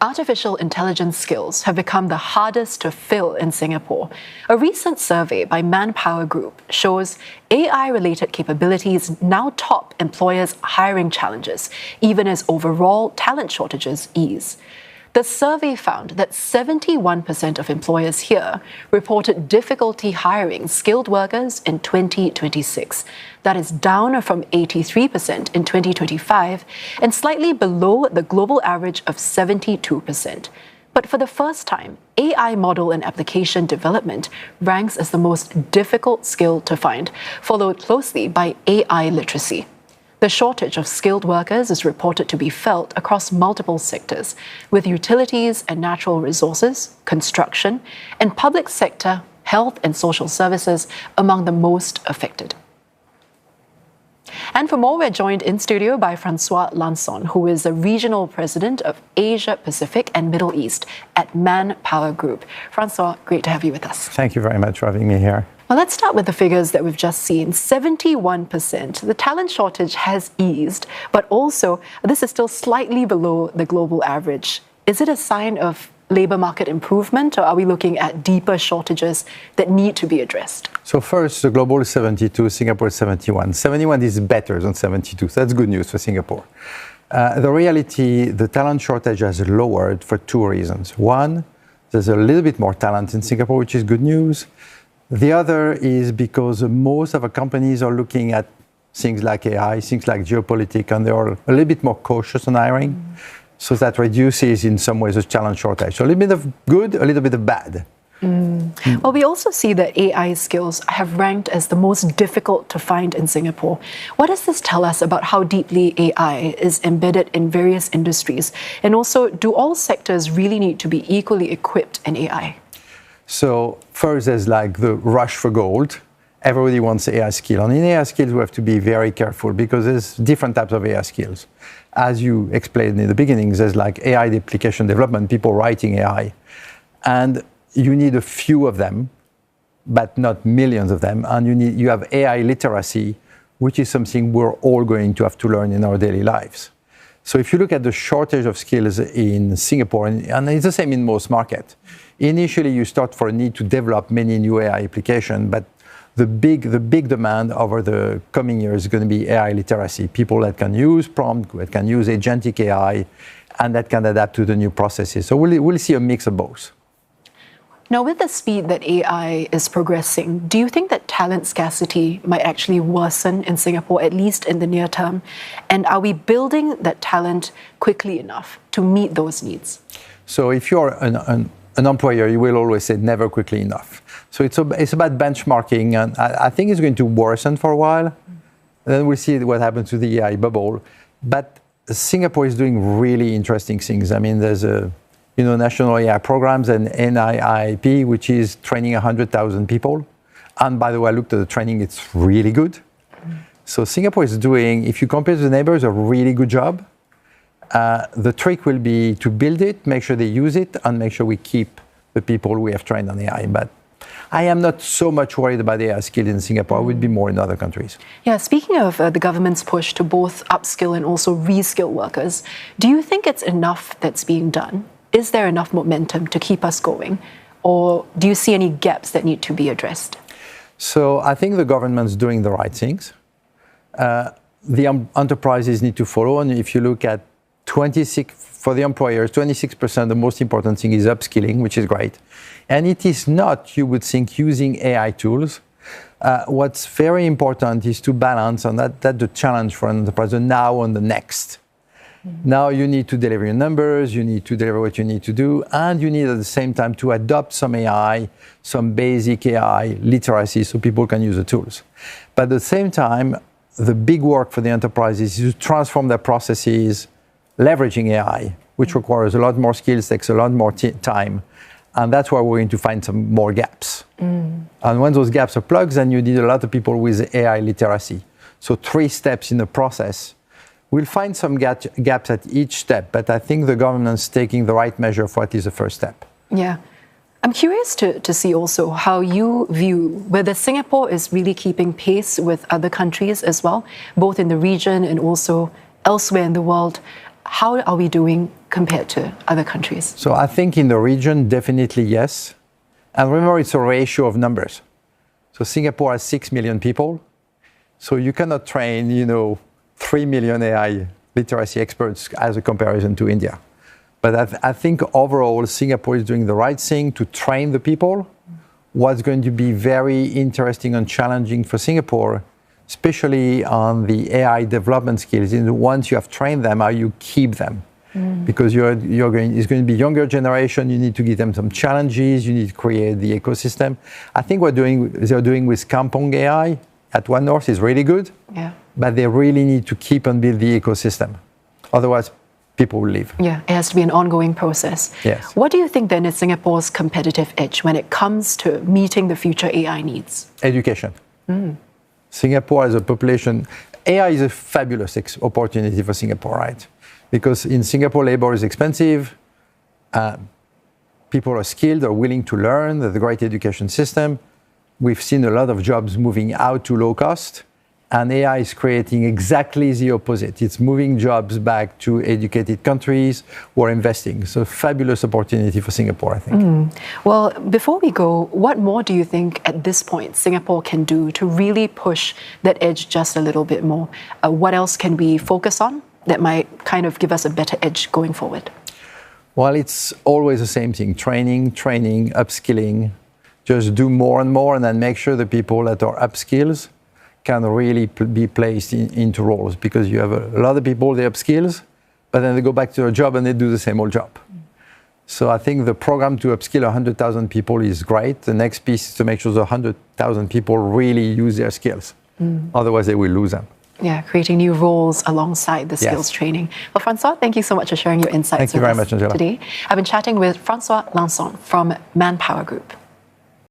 artificial intelligence skills have become the hardest to fill in Singapore. A recent survey by ManpowerGroup shows AI-related capabilities now top employers' hiring challenges, even as overall talent shortages ease. The survey found that 71% of employers here reported difficulty hiring skilled workers in 2026. That is down from 83% in 2025 and slightly below the global average of 72%. But for the first time, AI model and application development ranks as the most difficult skill to find, followed closely by AI literacy. The shortage of skilled workers is reported to be felt across multiple sectors, with utilities and natural resources, construction, and public sector, health and social services among the most affected. And for more, we're joined in studio by Francois Lancon, who is the Regional President of Asia Pacific and Middle East at ManpowerGroup. Francois, great to have you with us. Thank you very much for having me here. Well, let's start with the figures that we've just seen. 71%. The talent shortage has eased, but also this is still slightly below the global average. Is it a sign of labor market improvement, or are we looking at deeper shortages that need to be addressed? So first, the global is 72, Singapore is 71. 71 is better than 72, so that's good news for Singapore. The reality, the talent shortage has lowered for two reasons. One, there's a little bit more talent in Singapore, which is good news. The other is because most of our companies are looking at things like AI, things like geopolitics, and they're a little bit more cautious on hiring. So that reduces, in some ways, the talent shortage. So a little bit of good, a little bit of bad. Well, we also see that AI skills have ranked as the most difficult to find in Singapore. What does this tell us about how deeply AI is embedded in various industries? And also, do all sectors really need to be equally equipped in AI? So first, there's like the rush for gold. Everybody wants AI skill. And in AI skills, we have to be very careful because there's different types of AI skills. As you explained in the beginning, there's like AI application development, people writing AI. And you need a few of them, but not millions of them. And you have AI literacy, which is something we're all going to have to learn in our daily lives. So if you look at the shortage of skills in Singapore, and it's the same in most markets, initially you start for a need to develop many new AI applications, but the big demand over the coming years is going to be AI literacy. People that can use prompt, that can use agentic AI, and that can adapt to the new processes. So we'll see a mix of both. Now, with the speed that AI is progressing, do you think that talent scarcity might actually worsen in Singapore, at least in the near term? And are we building that talent quickly enough to meet those needs? So if you're an employer, you will always say never quickly enough. So it's about benchmarking, and I think it's going to worsen for a while. Then we'll see what happens to the AI bubble. But Singapore is doing really interesting things. I mean, there's national AI programs and NIIP, which is training 100,000 people. And by the way, I looked at the training, it's really good. So Singapore is doing, if you compare to the neighbors, a really good job. The trick will be to build it, make sure they use it, and make sure we keep the people we have trained on AI. But I am not so much worried about AI skills in Singapore. I would be more in other countries. Yeah, speaking of the government's push to both upskill and also reskill workers, do you think it's enough that's being done? Is there enough momentum to keep us going? Or do you see any gaps that need to be addressed? So I think the government's doing the right things. The enterprises need to follow. And if you look at 26, for the employers, 26%, the most important thing is upskilling, which is great. And it is not, you would think, using AI tools. What's very important is to balance, and that's the challenge for an enterprise, the now and the next. Now you need to deliver your numbers, you need to deliver what you need to do, and you need at the same time to adopt some AI, some basic AI literacy so people can use the tools. But at the same time, the big work for the enterprises is to transform their processes, leveraging AI, which requires a lot more skills, takes a lot more time. And that's why we're going to find some more gaps. And when those gaps are plugged, then you need a lot of people with AI literacy. So 3 steps in the process. We'll find some gaps at each step, but I think the government's taking the right measure for at least the first step. Yeah. I'm curious to see also how you view whether Singapore is really keeping pace with other countries as well, both in the region and also elsewhere in the world. how are we doing compared to other countries? So I think in the region, definitely yes. And remember, it's a ratio of numbers. So Singapore has 6 million people. So you cannot train, 3 million AI literacy experts as a comparison to India. But I think overall, Singapore is doing the right thing to train the people. What's going to be very interesting and challenging for Singapore, especially on the AI development skills, is once you have trained them, how you keep them. Because it's going to be younger generation. You need to give them some challenges. You need to create the ecosystem. I think they're doing with Kampong AI at One North is really good. Yeah. But they really need to keep and build the ecosystem. Otherwise, people will leave. Yeah, it has to be an ongoing process. Yes. What do you think then is Singapore's competitive edge when it comes to meeting the future AI needs? Education. Singapore as a population, AI is a fabulous opportunity for Singapore, right? Because in Singapore, labor is expensive, people are skilled, are willing to learn, there's a great education system. We've seen a lot of jobs moving out to low cost, and AI is creating exactly the opposite. It's moving jobs back to educated countries who are investing. So fabulous opportunity for Singapore, I think. Well, before we go, what more do you think at this point Singapore can do to really push that edge just a little bit more? What else can we focus on that might kind of give us a better edge going forward? Well, it's always the same thing. Training, upskilling. Just do more and more, and then make sure the people that are upskills can really be placed into roles, because you have a lot of people, they have skills, but then they go back to their job and they do the same old job. So I think the program to upskill 100,000 people is great. The next piece is to make sure the 100,000 people really use their skills. Otherwise, they will lose them. Yeah, creating new roles alongside the skills training. Well, Francois, thank you so much for sharing your insights with us today. I've been chatting with Francois Lancon from ManpowerGroup.